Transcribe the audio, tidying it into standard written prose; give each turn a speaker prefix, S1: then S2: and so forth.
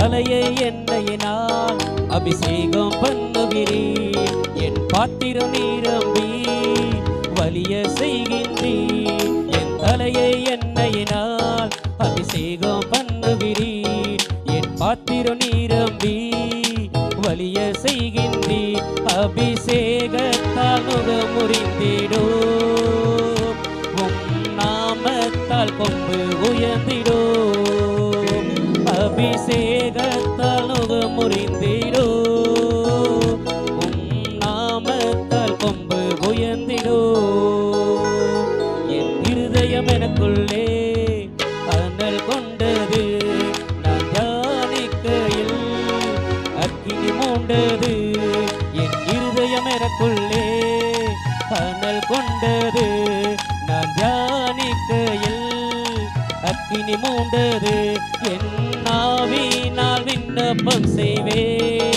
S1: தலையை எண்ணெயினால் அபிஷேகம் பண்ணுகிறீர். என் பாத்திரம் நிரம்பி வலிய செய்கின்றீர். என் தலையை எண்ணெயினால் அபிஷேகம் பண்ணுகிறீர். என் பாத்திரம் நிரம்பி வலிய செய்கின்றீர். அபிஷேகத்தால் முகமுறிந்திடும், உம் நாமத்தால் கொம்பு உயர்ந்திடும். அபிஷேகத்தால் முகமுறிந்திடும், உம் நாமத்தால் கொம்பு உயர்ந்திடும். என் இருதயம் எனக்குள்ளே அனல் கொண்டது, நான் தியானிக்கையில் அக்கினி மூண்டது. என் இருதயம் எனக்குள்ளே அனல் கொண்டது, நான் தியானிக்கையில் அக்கினி மூண்டது. என் ஆவியினால் விண்ணப்பம் செய்வேன்,